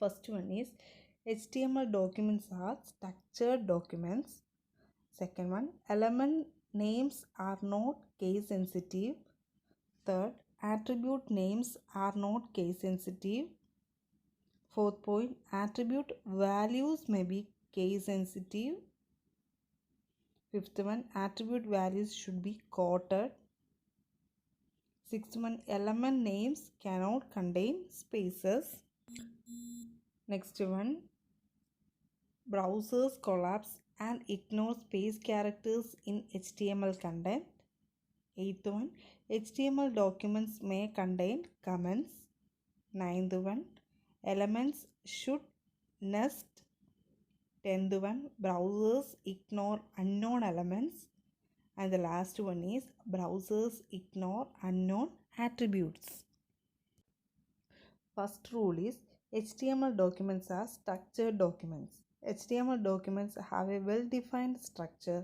First one is HTML documents are structured documents. Second one, element names are not case sensitive. Third, attribute names are not case sensitive. Fourth point, attribute values may be case sensitive. Fifth one, attribute values should be quoted. Sixth one, element names cannot contain spaces. Next one, browsers collapse and ignore space characters in HTML content. Eighth one, HTML documents may contain comments. Ninth one, elements should nest. 10th one, browsers ignore unknown elements. And the last one is browsers ignore unknown attributes. First rule is HTML documents are structured documents. HTML documents have a well-defined structure.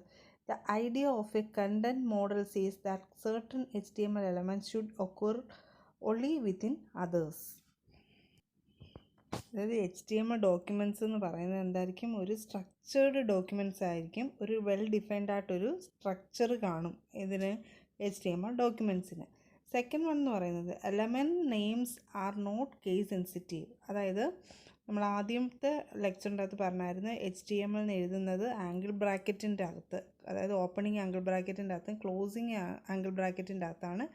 The idea of a content model says that certain HTML elements should occur only within others. അതായത് HTML documents എന്ന് പറയുന്നത് എന്തായിരിക്കും, ഒരു structured documents ആയിരിക്കും. ഒരു well defined ആയിട്ടൊരു structure കാണും ഇതിന് HTML ഡോക്യുമെൻറ്റ്സിന്. സെക്കൻഡ് വൺ എന്ന് പറയുന്നത് element names are not case sensitive. അതായത് നമ്മൾ ആദ്യത്തെ ലെക്ചറിൻ്റെ അകത്ത് പറഞ്ഞായിരുന്നു HTML എന്ന് എഴുതുന്നത് ആംഗിൾ ബ്രാക്കറ്റിൻ്റെ അകത്ത്, അതായത് ഓപ്പണിംഗ് ആംഗിൾ ബ്രാക്കറ്റിൻ്റെ അകത്തും ക്ലോസിങ് ആംഗിൾ ബ്രാക്കറ്റിൻ്റെ അകത്താണ്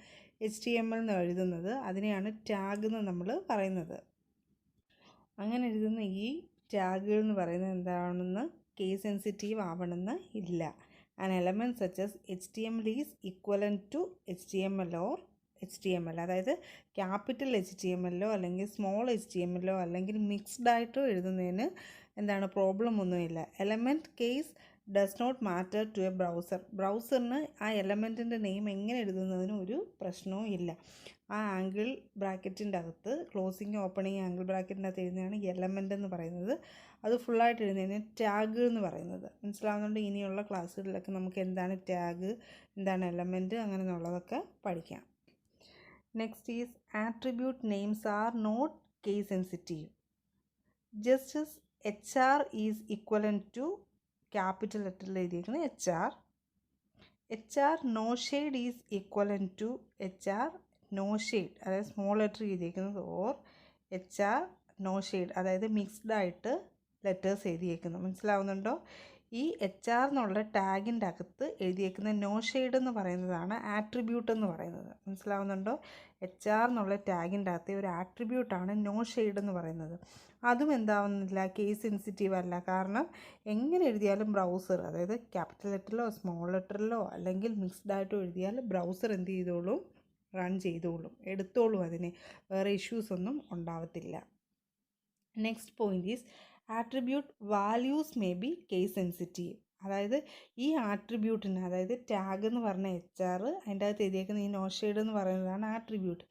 HTML എന്ന് എഴുതുന്നത്. അതിനെയാണ് ടാഗ് എന്ന് നമ്മൾ പറയുന്നത്. അങ്ങനെ എഴുതുന്ന ഈ ടാഗുകൾ എന്ന് പറയുന്നത് എന്താണെന്ന് കേസ് സെൻസിറ്റീവ് ആവണമെന്ന് ഇല്ല. An element such as HTML is equivalent to HTML or HTML, അതായത് ക്യാപിറ്റൽ HTML അല്ലെങ്കിൽ സ്മോൾ HTML അല്ലെങ്കിൽ മിക്സ്ഡ് ആയിട്ടോ എഴുതുന്നതിന് എന്താണ് പ്രോബ്ലം ഒന്നുമില്ല. Element case does not matter to a browser. ബ്രൗസറിന് ആ എലമെൻറ്റിൻ്റെ നെയിം എങ്ങനെ എഴുതുന്നതിനും ഒരു പ്രശ്നവും ഇല്ല. ആ ആംഗിൾ ബ്രാക്കറ്റിൻ്റെ അകത്ത് ക്ലോസിങ് ഓപ്പണിങ് ആംഗിൾ ബ്രാക്കറ്റിൻ്റെ അകത്ത് എഴുതുന്നതാണ് എലമെൻ്റ് എന്ന് പറയുന്നത്. അത് ഫുള്ളായിട്ട് എഴുതുന്നതിന് ടാഗ് എന്ന് പറയുന്നത്. മനസ്സിലാവുന്നുണ്ട്? ഇനിയുള്ള ക്ലാസ്സുകളിലൊക്കെ നമുക്ക് എന്താണ് ടാഗ്, എന്താണ് എലമെൻറ്റ്, അങ്ങനെയുള്ളതൊക്കെ പഠിക്കാം. Next is attribute names are not case sensitive. Just as HR is equivalent to capital ലെറ്ററിൽ എഴുതിയിരിക്കുന്നത് HR no shade is equivalent to HR no shade, അതായത് സ്മോൾ ലെറ്റർ എഴുതിയിരിക്കുന്നത്, ഓർ HR no shade, അതായത് mixed ആയിട്ട് letters എഴുതിയേക്കുന്നു. മനസ്സിലാവുന്നുണ്ടോ? ഈ HR എന്നുള്ള ടാഗിൻ്റെ അകത്ത് എഴുതിയേക്കുന്ന no shade എന്ന് പറയുന്നതാണ് ആട്രിബ്യൂട്ട് എന്ന് പറയുന്നത്. മനസ്സിലാവുന്നുണ്ടോ? HR എന്നുള്ള ടാഗിൻ്റെ അകത്ത് ഒരു ആട്രിബ്യൂട്ടാണ് നോ ഷെയ്ഡ് എന്ന് പറയുന്നത്. അതും എന്താവുന്നില്ല, കേസ് സെൻസിറ്റീവ് അല്ല. കാരണം എങ്ങനെ എഴുതിയാലും ബ്രൗസർ, അതായത് ക്യാപിറ്റൽ ലെറ്ററിലോ സ്മോൾ ലെറ്ററിലോ അല്ലെങ്കിൽ മിക്സ്ഡ് ആയിട്ടോ എഴുതിയാൽ ബ്രൗസർ എന്ത് ചെയ്തോളും, റൺ ചെയ്തോളും, എടുത്തോളും. അതിന് വേറെ ഇഷ്യൂസ് ഒന്നും ഉണ്ടാവത്തില്ല. Next point is attribute values may be case sensitive. അതായത് ഈ ആട്രിബ്യൂട്ടിന്, അതായത് ടാഗ് എന്ന് പറഞ്ഞ HR, അതിൻ്റെ അകത്ത് എഴുതിയേക്കുന്ന ഈ നോ ഷെയ്ഡ് എന്ന് പറയുന്നതാണ് ആട്രിബ്യൂട്ട്.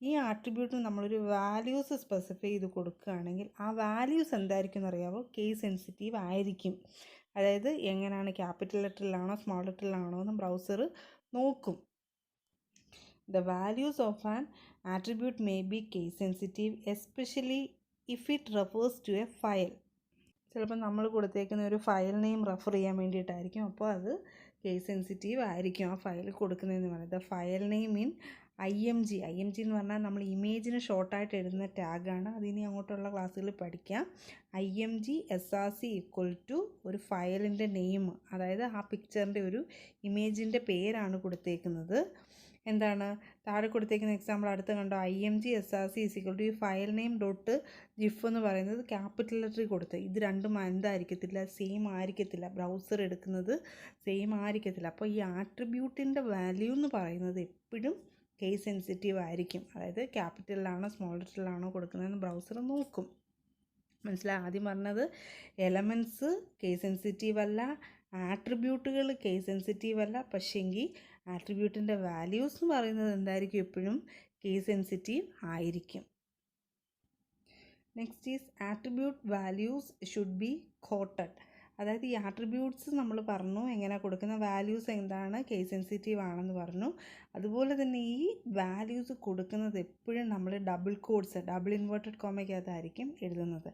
ഈ ആട്രിബ്യൂട്ടിന് നമ്മളൊരു വാല്യൂസ് സ്പെസിഫൈ ചെയ്ത് കൊടുക്കുകയാണെങ്കിൽ ആ വാല്യൂസ് എന്തായിരിക്കും എന്നറിയാമോ? കേസ് സെൻസിറ്റീവ് ആയിരിക്കും. അതായത് എങ്ങനെയാണ്, ക്യാപിറ്റൽ ലെറ്ററിലാണോ സ്മോൾ ലെറ്ററിലാണോ എന്ന് ബ്രൗസർ നോക്കും. The values of an attribute may be case sensitive, especially if it refers to a file. ചിലപ്പോൾ നമ്മൾ കൊടുത്തേക്കുന്ന ഒരു ഫയൽ നെയിം റെഫർ ചെയ്യാൻ വേണ്ടിയിട്ടായിരിക്കും. അപ്പോൾ അത് കേസ് സെൻസിറ്റീവ് ആയിരിക്കും ആ ഫയൽ കൊടുക്കുന്നതെന്ന് പറയുന്നത്. ഫയൽ നെയിം ഇൻ IMG എന്ന് പറഞ്ഞാൽ നമ്മൾ ഇമേജിന് ഷോർട്ടായിട്ട് എഴുതുന്ന ടാഗാണ്. അതിനി അങ്ങോട്ടുള്ള ക്ലാസ്സുകളിൽ പഠിക്കാം. IMG SRC ഈക്വൽ ടു ഒരു ഫയലിൻ്റെ നെയിം, അതായത് ആ പിക്ചറിൻ്റെ ഒരു ഇമേജിൻ്റെ പേരാണ് കൊടുത്തേക്കുന്നത്. എന്താണ് താഴെ കൊടുത്തേക്കുന്ന എക്സാമ്പിൾ അടുത്ത് കണ്ടോ? IMG SRC is equal to ഈ ഫയൽ നെയിം ഡോട്ട് ജിഫ് എന്ന് പറയുന്നത് ക്യാപിറ്റൽ ലെറ്ററിൽ കൊടുത്ത്. ഇത് രണ്ടും എന്തായിരിക്കത്തില്ല, സെയിം ആയിരിക്കത്തില്ല. ബ്രൗസർ എടുക്കുന്നത് സെയിം ആയിരിക്കത്തില്ല. അപ്പോൾ ഈ ആട്രിബ്യൂട്ടിൻ്റെ വാല്യൂ എന്ന് പറയുന്നത് എപ്പോഴും കേസ് സെൻസിറ്റീവ് ആയിരിക്കും. അതായത് ക്യാപിറ്റലിലാണോ സ്മോൾ ലെറ്ററിലാണോ കൊടുക്കുന്നതെന്ന് ബ്രൗസർ നോക്കും. മനസ്സിലായി? ആദ്യം പറഞ്ഞത് എലമെൻറ്റ്സ് കേസ് സെൻസിറ്റീവ് അല്ല, ആട്രിബ്യൂട്ടുകൾ കേസ് സെൻസിറ്റീവ് അല്ല, പക്ഷേങ്കിൽ ആട്രിബ്യൂട്ടിൻ്റെ വാല്യൂസ് എന്ന് പറയുന്നത് എന്തായിരിക്കും, എപ്പോഴും കേസ് സെൻസിറ്റീവ് ആയിരിക്കും. Next is attribute values should be quoted. അതായത് ഈ ആട്രിബ്യൂട്ട്സ് നമ്മൾ പറഞ്ഞു എങ്ങനെ കൊടുക്കുന്ന വാല്യൂസ് എന്താണ് കേസ് സെൻസിറ്റീവ് ആണെന്ന് പറഞ്ഞു. അതുപോലെ തന്നെ ഈ വാല്യൂസ് കൊടുക്കുന്നത് എപ്പോഴും നമ്മൾ ഡബിൾ ഇൻവേർട്ടഡ് കോമയ്ക്കകത്തായിരിക്കും എഴുതുന്നത്.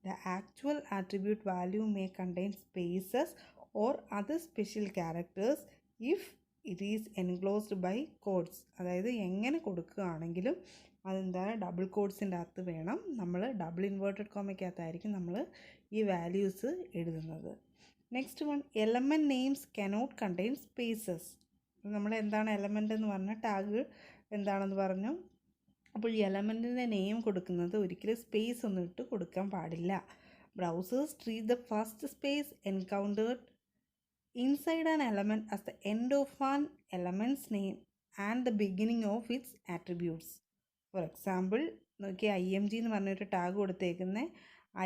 The actual attribute value may contain spaces or other special characters if it is enclosed by quotes. അതായത് എങ്ങനെ കൊടുക്കുകയാണെങ്കിലും അതെന്താണ് ഡബിൾ കോഡ്സിൻ്റെ അകത്ത് വേണം. നമ്മൾ ഡബിൾ ഇൻവേർട്ടഡ് കോമയ്ക്കകത്തായിരിക്കും നമ്മൾ ഈ വാല്യൂസ് എഴുതുന്നത്. Next one, element names cannot contain spaces. നമ്മൾ എന്താണ് എലമെൻ്റ് എന്ന് പറഞ്ഞാൽ ടാഗ് എന്താണെന്ന് പറഞ്ഞു. അപ്പോൾ ഈ എലമെൻറ്റിൻ്റെ നെയിം കൊടുക്കുന്നത് ഒരിക്കലും സ്പേസ് ഒന്നും ഇട്ട് കൊടുക്കാൻ പാടില്ല. Browsers treat the first space encountered inside an element as the end of an element's name and the beginning of its attributes. For example നോക്കി IMG എന്ന് പറഞ്ഞൊരു ടാഗ് കൊടുത്തേക്കുന്നത്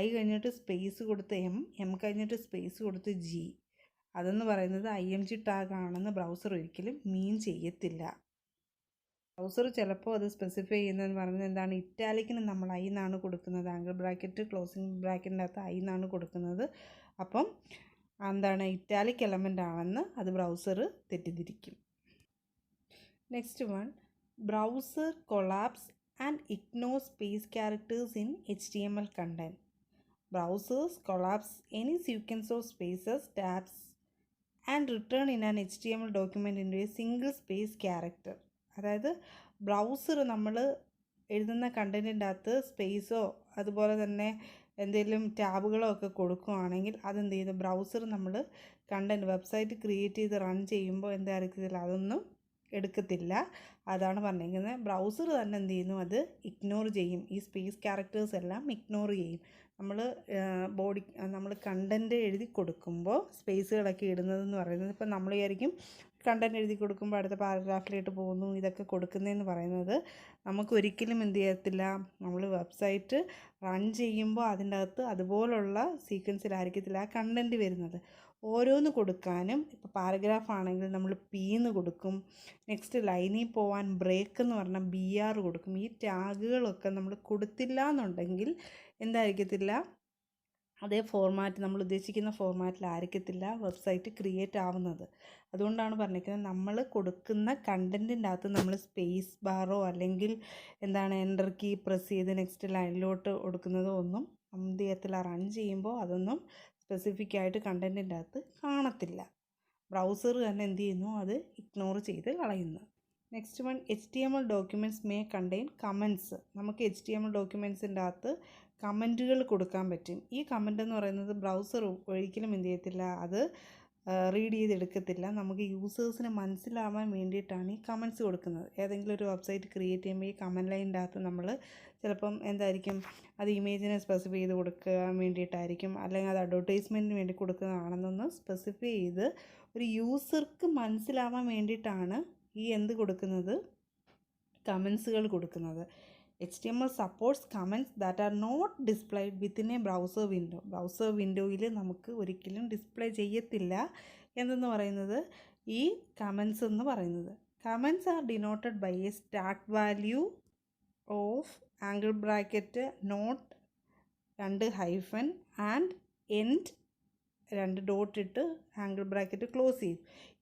I കഴിഞ്ഞിട്ട് സ്പേസ് കൊടുത്ത് M കഴിഞ്ഞിട്ട് സ്പേസ് കൊടുത്ത് G. അതെന്ന് പറയുന്നത് IMG ടാഗ് ആണെന്ന് ബ്രൗസർ ഒരിക്കലും മീൻ ചെയ്യത്തില്ല. ബ്രൗസർ ചിലപ്പോൾ അത് സ്പെസിഫൈ ചെയ്യുന്നതെന്ന് പറയുന്നത് എന്താണ്, ഇറ്റാലിക്കിന് നമ്മൾ I എന്നാണ് കൊടുക്കുന്നത്, ആംഗിൾ ബ്രാക്കറ്റ് ക്ലോസിംഗ് ബ്രാക്കറ്റിൻ്റെ അകത്ത് I എന്നാണ് കൊടുക്കുന്നത്. അപ്പം എന്താണ് ഇറ്റാലിക് എലമെൻ്റ് ആണെന്ന് അത് ബ്രൗസർ തെറ്റിദ്ധരിക്കും. Next one, browser collapse and ignore space characters in HTML content. Browsers collapse any sequence of spaces tabs and return in an HTML document in a single space character. അതായത് browser നമ്മൾ എഴുതുന്ന കണ്ടൻറ്റിൻ്റെ അകത്ത് സ്പേസോ അതുപോലെ തന്നെ എന്തെങ്കിലും ടാബുകളോ ഒക്കെ കൊടുക്കുകയാണെങ്കിൽ അതെന്ത് ചെയ്തു, ബ്രൗസർ നമ്മൾ കണ്ടൻറ്റ് വെബ്സൈറ്റ് ക്രിയേറ്റ് ചെയ്ത് റൺ ചെയ്യുമ്പോൾ എന്തായിരിക്കത്തില്ല, അതൊന്നും എടുക്കത്തില്ല. അതാണ് പറഞ്ഞിരിക്കുന്നത്. ബ്രൗസർ തന്നെ എന്ത് ചെയ്യുന്നു, അത് ഇഗ്നോർ ചെയ്യും. ഈ സ്പേസ് ക്യാരക്ടേഴ്സ് എല്ലാം ഇഗ്നോർ ചെയ്യും. നമ്മൾ കണ്ടൻറ്റ് എഴുതി കൊടുക്കുമ്പോൾ സ്പേസുകളൊക്കെ ഇടുന്നതെന്ന് പറയുന്നത്, ഇപ്പം നമ്മൾ വിചാരിക്കും കണ്ടൻറ്റ് എഴുതി കൊടുക്കുമ്പോൾ അടുത്ത പാരഗ്രാഫിലോട്ട് പോകുന്നു ഇതൊക്കെ കൊടുക്കുന്നതെന്ന് പറയുന്നത് നമുക്കൊരിക്കലും എന്ത് ചെയ്യത്തില്ല, നമ്മൾ വെബ്സൈറ്റ് റൺ ചെയ്യുമ്പോൾ അതിൻ്റെ അകത്ത് അതുപോലുള്ള സീക്വൻസിലായിരിക്കത്തില്ല ആ കണ്ടൻറ്റ് വരുന്നത്. ഓരോന്ന് കൊടുക്കാനും ഇപ്പോൾ പാരഗ്രാഫ് ആണെങ്കിൽ നമ്മൾ P കൊടുക്കും. നെക്സ്റ്റ് ലൈനിൽ പോകാൻ ബ്രേക്ക് എന്ന് പറഞ്ഞാൽ BR കൊടുക്കും. ഈ ടാഗുകളൊക്കെ നമ്മൾ കൊടുത്തില്ല എന്നുണ്ടെങ്കിൽ എന്തായിരിക്കത്തില്ല, അതേ ഫോർമാറ്റ് നമ്മൾ ഉദ്ദേശിക്കുന്ന ഫോർമാറ്റിലായിരിക്കത്തില്ല വെബ്സൈറ്റ് ക്രിയേറ്റ് ആവുന്നത്. അതുകൊണ്ടാണ് പറഞ്ഞിരിക്കുന്നത് നമ്മൾ കൊടുക്കുന്ന കണ്ടൻറ്റിൻ്റെ അകത്ത് നമ്മൾ സ്പേസ് ബാറോ അല്ലെങ്കിൽ എന്താണ് എൻ്റർ കീ പ്രസ് ചെയ്ത് നെക്സ്റ്റ് ലൈനിലോട്ട് കൊടുക്കുന്നതോ ഒന്നും എന്ത് ചെയ്യത്തില്ല, റൺ ചെയ്യുമ്പോൾ അതൊന്നും സ്പെസിഫിക് ആയിട്ട് കണ്ടൻറ്റിൻ്റെ അകത്ത് കാണത്തില്ല. ബ്രൗസർ തന്നെ എന്ത് ചെയ്യുന്നു, അത് ഇഗ്നോർ ചെയ്ത് കളയുന്നു. Next one, HTML documents may contain comments. നമുക്ക് HTML ഡോക്യുമെൻറ്റ്സിൻ്റെ അകത്ത് കമൻറ്റുകൾ കൊടുക്കാൻ പറ്റും. ഈ കമൻ്റ് എന്ന് പറയുന്നത് ബ്രൗസർ ഒരിക്കലും എന്ത് ചെയ്യത്തില്ല, അത് റീഡ് ചെയ്തെടുക്കത്തില്ല. നമുക്ക് യൂസേഴ്സിന് മനസ്സിലാവാൻ വേണ്ടിയിട്ടാണ് ഈ കമൻറ്റ്സ് കൊടുക്കുന്നത്. ഏതെങ്കിലും ഒരു വെബ്സൈറ്റ് ക്രിയേറ്റ് ചെയ്യുമ്പോൾ ഈ കമൻറ്റ് ലൈനിൻ്റെ അകത്ത് നമ്മൾ ചിലപ്പം എന്തായിരിക്കും, അത് ഇമേജിനെ സ്പെസിഫൈ ചെയ്ത് കൊടുക്കാൻ വേണ്ടിയിട്ടായിരിക്കും, അല്ലെങ്കിൽ അത് അഡ്വർടൈസ്മെൻറ്റിന് വേണ്ടി കൊടുക്കുന്നതാണെന്നൊന്ന് സ്പെസിഫൈ ചെയ്ത് ഒരു യൂസർക്ക് മനസ്സിലാവാൻ വേണ്ടിയിട്ടാണ് ഈ എന്ത് കൊടുക്കുന്നത്, കമൻസുകൾ കൊടുക്കുന്നത്. HTML supports comments that are not displayed within a browser window. Browser വിൻഡോയിൽ നമുക്ക് ഒരിക്കലും ഡിസ്പ്ലേ ചെയ്യത്തില്ല എന്തെന്ന് പറയുന്നത് ഈ കമൻസ് എന്ന് പറയുന്നത്. Comments are denoted by a start value of angle bracket not 2 hyphen and end 2 dot ഇട്ട് ആംഗിൾ ബ്രാക്കറ്റ് ക്ലോസ് ചെയ്യും.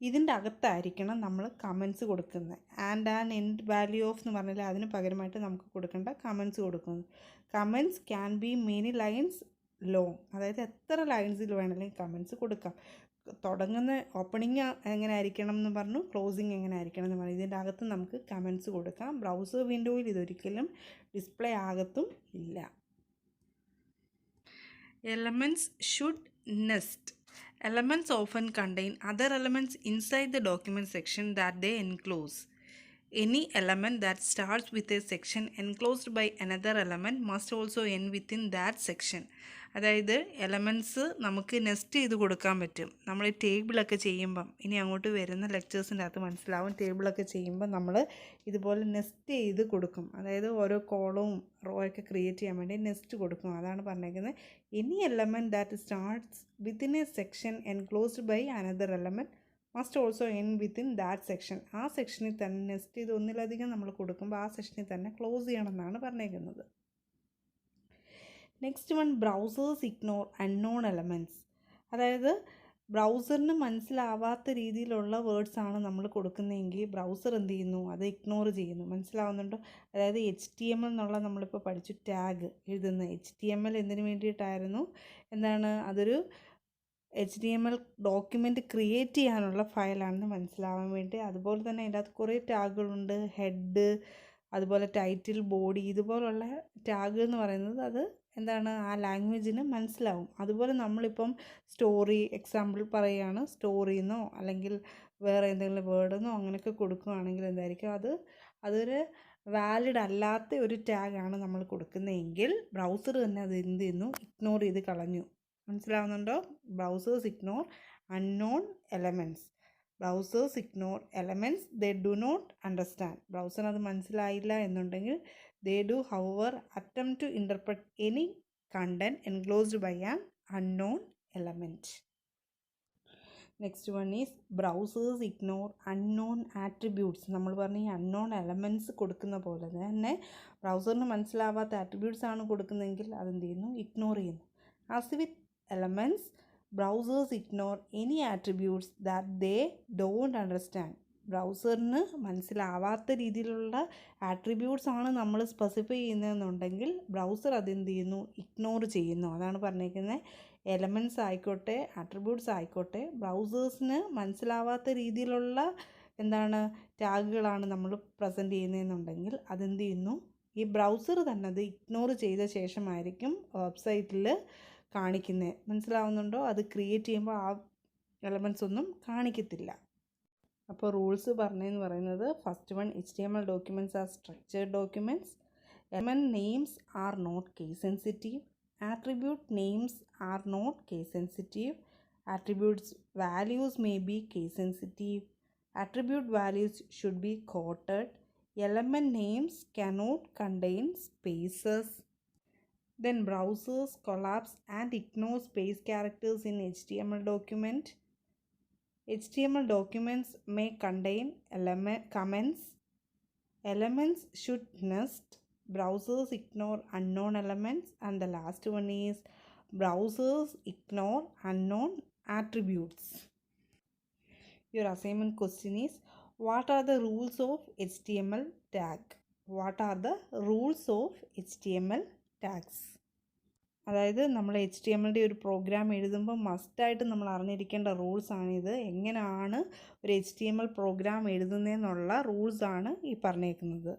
ഇതിൻ്റെ അകത്തായിരിക്കണം നമ്മൾ കമൻസ് കൊടുക്കുന്നത്. ആൻഡ് എൻഡ് വാല്യൂ ഓഫ് എന്ന് പറഞ്ഞാൽ അതിന് പകരമായിട്ട് നമുക്ക് കൊടുക്കേണ്ട കമൻസ് കൊടുക്കുന്നത്. Comments can be many lines long. അതായത് എത്ര ലൈൻസിൽ വേണമെങ്കിലും കമൻസ് കൊടുക്കാം. തുടങ്ങുന്ന ഓപ്പണിങ് എങ്ങനെ ആയിരിക്കണം എന്ന് പറഞ്ഞു, ക്ലോസിങ് എങ്ങനെ ആയിരിക്കണം എന്ന് പറഞ്ഞു. ഇതിൻ്റെ അകത്ത് നമുക്ക് കമൻസ് കൊടുക്കാം. ബ്രൗസർ വിൻഡോയിൽ ഇതൊരിക്കലും ഡിസ്പ്ലേ ആകത്തും ഇല്ല. Elements should nest. Elements often contain other elements inside the document section that they enclose. Any element that starts with a section enclosed by another element must also end within that section. അതായത് elements നമുക്ക് nest ചെയ്ത് കൊടുക്കാൻ പറ്റും. നമ്മൾ ടേബിളൊക്കെ ചെയ്യുമ്പം ഇനി അങ്ങോട്ട് വരുന്ന ലെക്ചേഴ്സിൻ്റെ അകത്ത് മനസ്സിലാവും. ടേബിളൊക്കെ ചെയ്യുമ്പോൾ നമ്മൾ ഇതുപോലെ നെസ്റ്റ് ചെയ്ത് കൊടുക്കും. അതായത് ഓരോ കോളവും റോ ഒക്കെ ക്രിയേറ്റ് ചെയ്യാൻ വേണ്ടി നെസ്റ്റ് കൊടുക്കും. അതാണ് പറഞ്ഞേക്കുന്നത്. Any element that starts within a section enclosed by another element must also end within that section. ആ സെക്ഷനിൽ തന്നെ നെസ്റ്റ് ചെയ്ത് ഒന്നിലധികം നമ്മൾ കൊടുക്കുമ്പോൾ ആ സെക്ഷനിൽ തന്നെ ക്ലോസ് ചെയ്യണമെന്നാണ് പറഞ്ഞേക്കുന്നത്. Next one, browsers ignore unknown elements. അതായത് ബ്രൗസറിന് മനസ്സിലാവാത്ത രീതിയിലുള്ള വേർഡ്സാണ് നമ്മൾ കൊടുക്കുന്നതെങ്കിൽ ബ്രൗസർ എന്ത് ചെയ്യുന്നു, അത് ഇഗ്നോർ ചെയ്യുന്നു. മനസ്സിലാവുന്നുണ്ടോ? അതായത് HTML എന്നുള്ള നമ്മളിപ്പോൾ പഠിച്ചു ടാഗ് എഴുതുന്നത്. HTML എന്തിനു വേണ്ടിയിട്ടായിരുന്നു? എന്താണ്, അതൊരു HTML ഡോക്യുമെൻ്റ് ക്രിയേറ്റ് ചെയ്യാനുള്ള ഫയലാണെന്ന് മനസ്സിലാവാൻ വേണ്ടി. അതുപോലെ തന്നെ അതിൻ്റെ അകത്ത് കുറേ ടാഗുകളുണ്ട്. ഹെഡ്, അതുപോലെ ടൈറ്റിൽ, ബോഡി, ഇതുപോലുള്ള ടാഗ് എന്ന് പറയുന്നത് അത് എന്താണ്, ആ ലാംഗ്വേജിന് മനസ്സിലാവും. അതുപോലെ നമ്മളിപ്പം സ്റ്റോറി എക്സാമ്പിൾ പറയുകയാണ്, സ്റ്റോറിന്നോ അല്ലെങ്കിൽ വേറെ എന്തെങ്കിലും വേർഡെന്നോ അങ്ങനെയൊക്കെ കൊടുക്കുകയാണെങ്കിൽ എന്തായിരിക്കും, അതൊരു വാലിഡ് അല്ലാത്ത ഒരു ടാഗാണ് നമ്മൾ കൊടുക്കുന്നതെങ്കിൽ ബ്രൗസർ തന്നെ അത് എന്ത് ചെയ്യുന്നു, ഇഗ്നോർ ചെയ്ത് കളഞ്ഞു. മനസ്സിലാവുന്നുണ്ടോ? Browsers ignore unknown elements. Browsers ignore elements they do not understand. ബ്രൗസറിന് അത് മനസ്സിലായില്ല എന്നുണ്ടെങ്കിൽ they do however attempt to interpret any content enclosed by an unknown element. Next one is browsers ignore unknown attributes. നമ്മൾ പറഞ്ഞ ഈ unknown elements കൊടുക്കുന്ന പോലെ തന്നെ ബ്രൗസറിന് മനസ്സിലാവാത്ത ആട്രിബ്യൂട്ട്സ് ആണ് കൊടുക്കുന്നതെങ്കിൽ അതെന്ത് ചെയ്യുന്നു, ഇഗ്നോർ ചെയ്യുന്നു. As with elements, browsers ignore any attributes that they don't understand. ബ്രൗസറിന് മനസ്സിലാവാത്ത രീതിയിലുള്ള ആട്രിബ്യൂട്ട്സ് ആണ് നമ്മൾ സ്പെസിഫൈ ചെയ്യുന്നതെന്നുണ്ടെങ്കിൽ ബ്രൗസർ അതെന്ത് ചെയ്യുന്നു, ഇഗ്നോർ ചെയ്യുന്നു. അതാണ് പറഞ്ഞേക്കുന്നത്. എലമെൻറ്റ്സ് ആയിക്കോട്ടെ ആട്രിബ്യൂട്ട്സ് ആയിക്കോട്ടെ ബ്രൗസേഴ്സിന് മനസ്സിലാവാത്ത രീതിയിലുള്ള എന്താണ് ടാഗുകളാണ് നമ്മൾ പ്രസൻറ്റ് ചെയ്യുന്നതെന്നുണ്ടെങ്കിൽ അതെന്ത് ചെയ്യുന്നു, ഈ ബ്രൗസർ തന്നെ അത് ഇഗ്നോർ ചെയ്ത ശേഷമായിരിക്കും വെബ്സൈറ്റിൽ കാണിക്കുന്നത്. മനസ്സിലാവുന്നുണ്ടോ? അത് ക്രിയേറ്റ് ചെയ്യുമ്പോൾ ആ എലമെൻറ്റ്സ് ഒന്നും കാണിക്കത്തില്ല. അപ്പോൾ റൂൾസ് പറഞ്ഞതെന്ന് പറയുന്നത്, first one, HTML documents are structured documents. Element names are not case sensitive. Attribute names are not case sensitive. Attributes values may be case sensitive. Attribute values should be quoted. Element names cannot contain spaces. Then browsers collapse and ignore space characters in HTML document. HTML documents may contain comments. Elements should nest. Browsers ignore unknown elements. And the last one is browsers ignore unknown attributes. Your assignment question is, what are the rules of HTML tag? What are the rules of HTML tags? അതായത് നമ്മൾ HTML ഒരു programme എഴുതുമ്പോൾ മസ്റ്റായിട്ട് നമ്മൾ അറിഞ്ഞിരിക്കേണ്ട റൂൾസാണിത്. എങ്ങനെയാണ് ഒരു HTML programme എഴുതുന്നതെന്നുള്ള റൂൾസാണ് ഈ പറഞ്ഞേക്കുന്നത്.